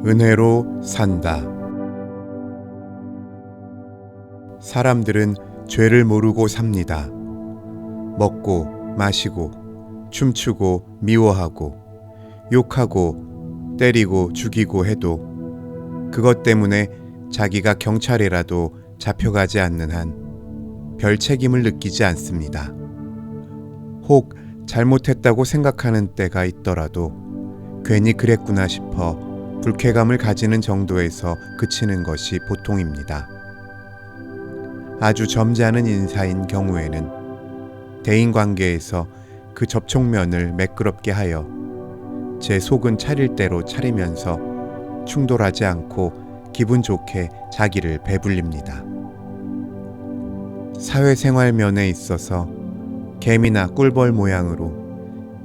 은혜로 산다. 사람들은 죄를 모르고 삽니다. 먹고 마시고 춤추고 미워하고 욕하고 때리고 죽이고 해도 그것 때문에 자기가 경찰이라도 잡혀가지 않는 한 별 책임을 느끼지 않습니다. 혹 잘못했다고 생각하는 때가 있더라도 괜히 그랬구나 싶어 불쾌감을 가지는 정도에서 그치는 것이 보통입니다. 아주 점잖은 인사인 경우에는 대인관계에서 그 접촉면을 매끄럽게 하여 제 속은 차릴 대로 차리면서 충돌하지 않고 기분 좋게 자기를 배불립니다. 사회생활 면에 있어서 개미나 꿀벌 모양으로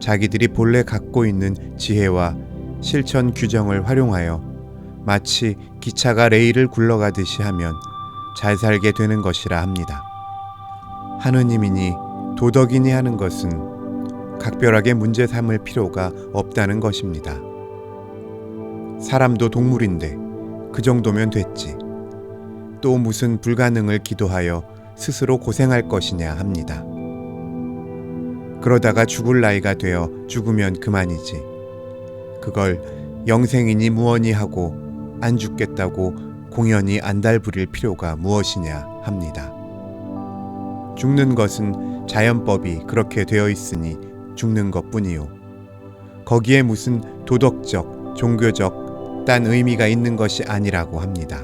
자기들이 본래 갖고 있는 지혜와 실천 규정을 활용하여 마치 기차가 레일을 굴러가듯이 하면 잘 살게 되는 것이라 합니다. 하느님이니 도덕이니 하는 것은 각별하게 문제 삼을 필요가 없다는 것입니다. 사람도 동물인데 그 정도면 됐지. 또 무슨 불가능을 기도하여 스스로 고생할 것이냐 합니다. 그러다가 죽을 나이가 되어 죽으면 그만이지. 그걸 영생이니 무언이 하고 안 죽겠다고 공연히 안달부릴 필요가 무엇이냐 합니다. 죽는 것은 자연법이 그렇게 되어 있으니 죽는 것뿐이요. 거기에 무슨 도덕적, 종교적 딴 의미가 있는 것이 아니라고 합니다.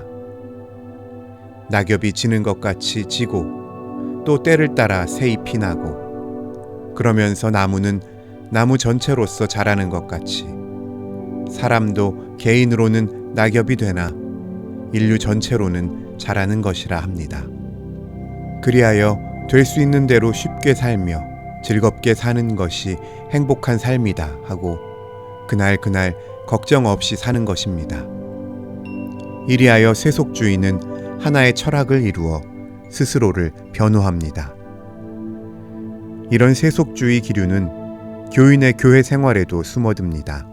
낙엽이 지는 것 같이 지고 또 때를 따라 새잎이 나고 그러면서 나무는 나무 전체로서 자라는 것 같이 사람도 개인으로는 낙엽이 되나 인류 전체로는 자라는 것이라 합니다. 그리하여 될 수 있는 대로 쉽게 살며 즐겁게 사는 것이 행복한 삶이다 하고 그날 걱정 없이 사는 것입니다. 이리하여 세속주의는 하나의 철학을 이루어 스스로를 변호합니다. 이런 세속주의 기류는 교인의 교회 생활에도 숨어듭니다.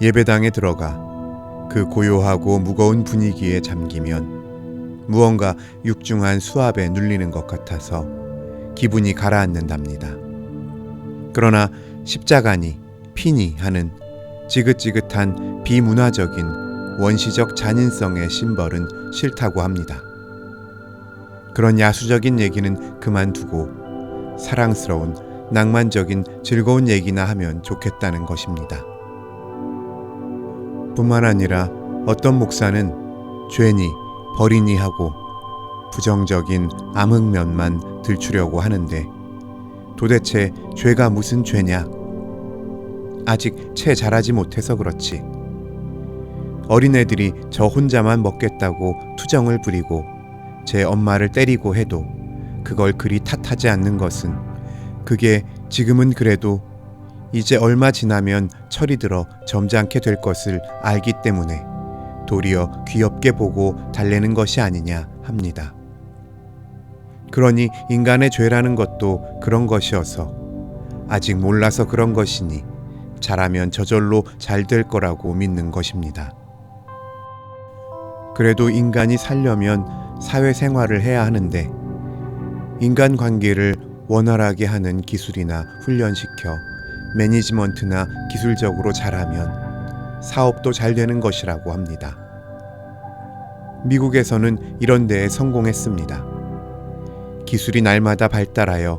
예배당에 들어가 그 고요하고 무거운 분위기에 잠기면 무언가 육중한 수압에 눌리는 것 같아서 기분이 가라앉는답니다. 그러나 십자가니 피니 하는 지긋지긋한 비문화적인 원시적 잔인성의 심벌은 싫다고 합니다. 그런 야수적인 얘기는 그만두고 사랑스러운 낭만적인 즐거운 얘기나 하면 좋겠다는 것입니다. 뿐만 아니라 어떤 목사는 죄니 벌이니 하고 부정적인 암흑면만 들추려고 하는데 도대체 죄가 무슨 죄냐? 아직 채 자라지 못해서 그렇지. 어린애들이 저 혼자만 먹겠다고 투정을 부리고 제 엄마를 때리고 해도 그걸 그리 탓하지 않는 것은 그게 지금은 그래도 이제 얼마 지나면 철이 들어 점잖게 될 것을 알기 때문에 도리어 귀엽게 보고 달래는 것이 아니냐 합니다. 그러니 인간의 죄라는 것도 그런 것이어서 아직 몰라서 그런 것이니 자라면 저절로 잘 될 거라고 믿는 것입니다. 그래도 인간이 살려면 사회생활을 해야 하는데 인간관계를 원활하게 하는 기술이나 훈련시켜 매니지먼트나 기술적으로 잘하면 사업도 잘 되는 것이라고 합니다. 미국에서는 이런 데에 성공했습니다. 기술이 날마다 발달하여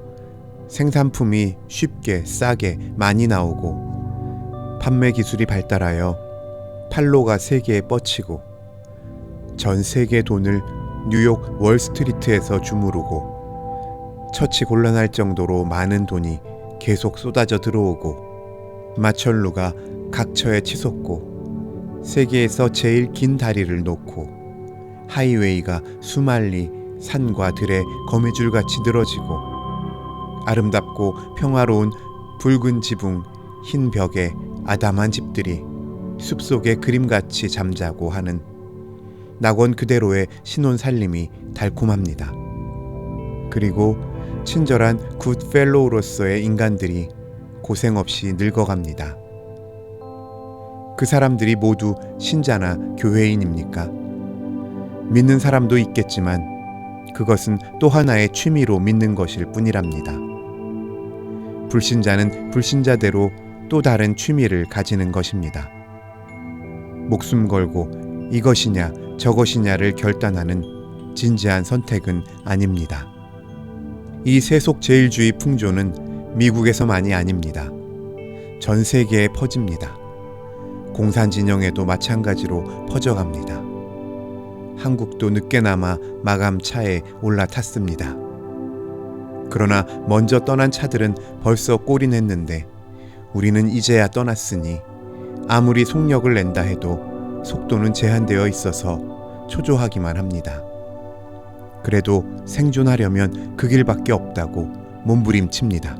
생산품이 쉽게 싸게 많이 나오고 판매 기술이 발달하여 판로가 세계에 뻗치고 전 세계 돈을 뉴욕 월스트리트에서 주무르고 처치 곤란할 정도로 많은 돈이 계속 쏟아져 들어오고 마철루가 각처에 치솟고 세계에서 제일 긴 다리를 놓고 하이웨이가 수말리 산과 들에 거미줄같이 늘어지고 아름답고 평화로운 붉은 지붕 흰 벽에 아담한 집들이 숲속의 그림같이 잠자고 하는 낙원 그대로의 신혼살림이 달콤합니다. 그리고 친절한 굿펠로우로서의 인간들이 고생 없이 늙어갑니다. 그 사람들이 모두 신자나 교회인입니까? 믿는 사람도 있겠지만 그것은 또 하나의 취미로 믿는 것일 뿐이랍니다. 불신자는 불신자대로 또 다른 취미를 가지는 것입니다. 목숨 걸고 이것이냐 저것이냐를 결단하는 진지한 선택은 아닙니다. 이 세속제일주의 풍조는 미국에서만이 아닙니다. 전 세계에 퍼집니다. 공산진영에도 마찬가지로 퍼져갑니다. 한국도 늦게나마 마감 차에 올라탔습니다. 그러나 먼저 떠난 차들은 벌써 꼬린했는데 우리는 이제야 떠났으니 아무리 속력을 낸다 해도 속도는 제한되어 있어서 초조하기만 합니다. 그래도 생존하려면 그 길밖에 없다고 몸부림칩니다.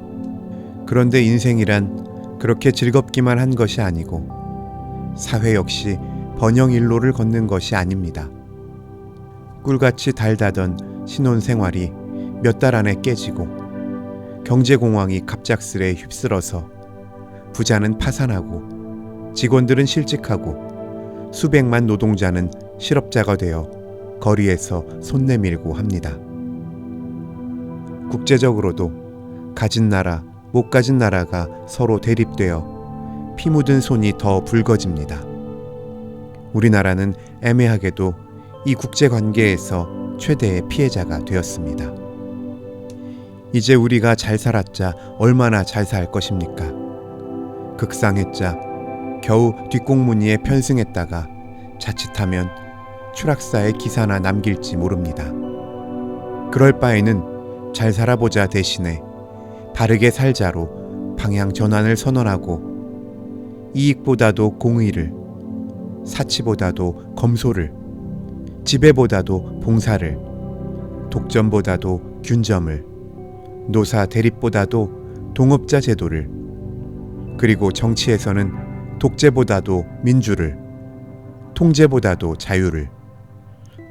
그런데 인생이란 그렇게 즐겁기만 한 것이 아니고 사회 역시 번영일로를 걷는 것이 아닙니다. 꿀같이 달다던 신혼생활이 몇 달 안에 깨지고 경제공황이 갑작스레 휩쓸어서 부자는 파산하고 직원들은 실직하고 수백만 노동자는 실업자가 되어 거리에서 손 내밀고 합니다. 국제적으로도 가진 나라, 못 가진 나라가 서로 대립되어 피 묻은 손이 더 붉어집니다. 우리나라는 애매하게도 이 국제관계에서 최대의 피해자가 되었습니다. 이제 우리가 잘 살았자 얼마나 잘 살 것입니까? 극상했자 겨우 뒷공무니에 편승했다가 자칫하면 추락사의 기사나 남길지 모릅니다. 그럴 바에는 잘 살아보자 대신에 바르게 살자로 방향 전환을 선언하고 이익보다도 공의를, 사치보다도 검소를, 지배보다도 봉사를, 독점보다도 균점을, 노사 대립보다도 동업자 제도를, 그리고 정치에서는 독재보다도 민주를, 통제보다도 자유를,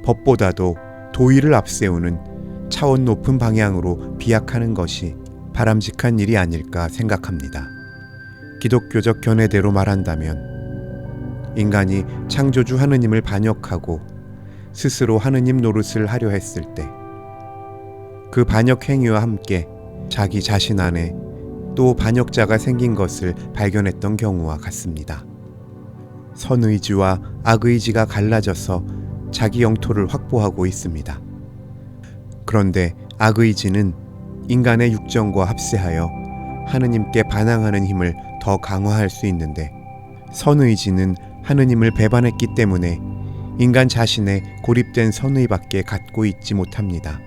법보다도 도의를 앞세우는 차원 높은 방향으로 비약하는 것이 바람직한 일이 아닐까 생각합니다. 기독교적 견해대로 말한다면 인간이 창조주 하느님을 반역하고 스스로 하느님 노릇을 하려 했을 때 그 반역 행위와 함께 자기 자신 안에 또 반역자가 생긴 것을 발견했던 경우와 같습니다. 선의지와 악의지가 갈라져서 자기 영토를 확보하고 있습니다. 그런데 악의지는 인간의 육정과 합세하여 하느님께 반항하는 힘을 더 강화할 수 있는데 선의지는 하느님을 배반했기 때문에 인간 자신의 고립된 선의밖에 갖고 있지 못합니다.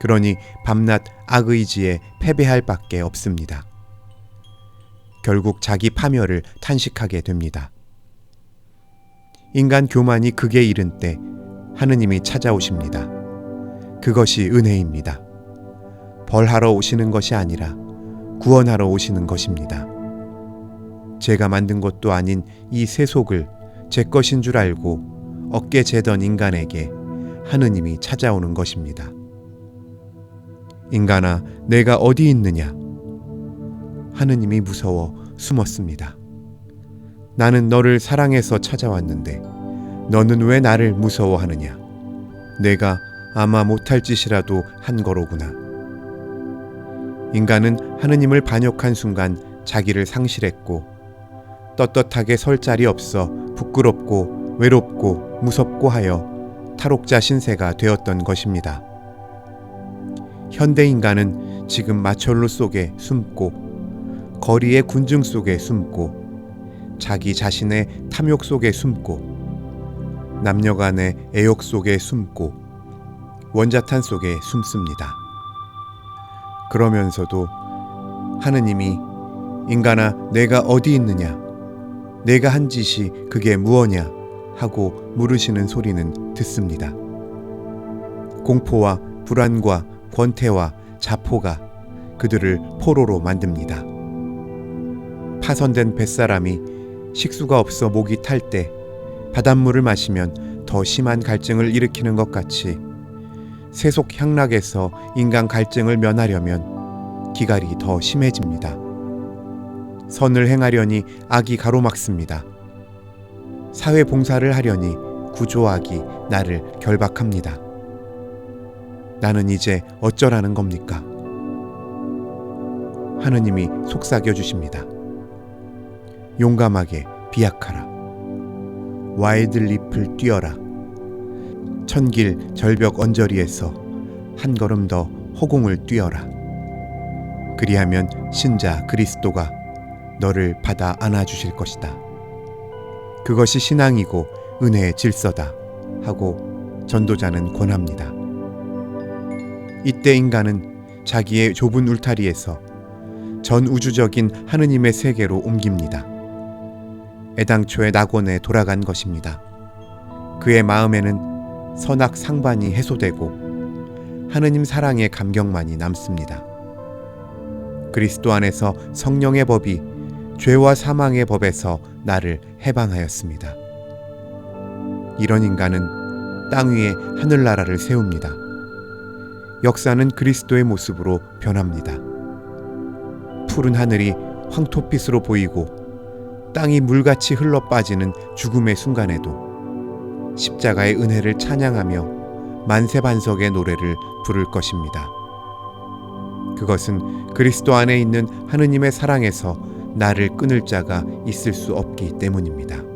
그러니 밤낮 악의지에 패배할 밖에 없습니다. 결국 자기 파멸을 탄식하게 됩니다. 인간 교만이 극에 이른 때 하느님이 찾아오십니다. 그것이 은혜입니다. 벌하러 오시는 것이 아니라 구원하러 오시는 것입니다. 제가 만든 것도 아닌 이 세속을 제 것인 줄 알고 어깨 재던 인간에게 하느님이 찾아오는 것입니다. 인간아, 내가 어디 있느냐? 하느님이 무서워 숨었습니다. 나는 너를 사랑해서 찾아왔는데 너는 왜 나를 무서워하느냐? 내가 아마 못할 짓이라도 한 거로구나. 인간은 하느님을 반역한 순간 자기를 상실했고 떳떳하게 설 자리 없어 부끄럽고 외롭고 무섭고 하여 탈옥자 신세가 되었던 것입니다. 현대 인간은 지금 마철로 속에 숨고 거리의 군중 속에 숨고 자기 자신의 탐욕 속에 숨고 남녀간의 애욕 속에 숨고 원자탄 속에 숨습니다. 그러면서도 하느님이 인간아 내가 어디 있느냐? 내가 한 짓이 그게 무엇냐? 하고 물으시는 소리는 듣습니다. 공포와 불안과 권태와 자포가 그들을 포로로 만듭니다. 파선된 뱃사람이 식수가 없어 목이 탈 때 바닷물을 마시면 더 심한 갈증을 일으키는 것 같이 세속 향락에서 인간 갈증을 면하려면 기갈이 더 심해집니다. 선을 행하려니 악이 가로막습니다. 사회 봉사를 하려니 구조학이 나를 결박합니다. 나는 이제 어쩌라는 겁니까? 하느님이 속삭여 주십니다. 용감하게 비약하라. 와일드립을 뛰어라. 천길 절벽 언저리에서 한 걸음 더 허공을 뛰어라. 그리하면 신자 그리스도가 너를 받아 안아주실 것이다. 그것이 신앙이고 은혜의 질서다 하고 전도자는 권합니다. 이때 인간은 자기의 좁은 울타리에서 전 우주적인 하느님의 세계로 옮깁니다. 애당초의 낙원에 돌아간 것입니다. 그의 마음에는 선악 상반이 해소되고 하느님 사랑의 감격만이 남습니다. 그리스도 안에서 성령의 법이 죄와 사망의 법에서 나를 해방하였습니다. 이런 인간은 땅 위에 하늘나라를 세웁니다. 역사는 그리스도의 모습으로 변합니다. 푸른 하늘이 황토빛으로 보이고 땅이 물같이 흘러 빠지는 죽음의 순간에도 십자가의 은혜를 찬양하며 만세반석의 노래를 부를 것입니다. 그것은 그리스도 안에 있는 하느님의 사랑에서 나를 끊을 자가 있을 수 없기 때문입니다.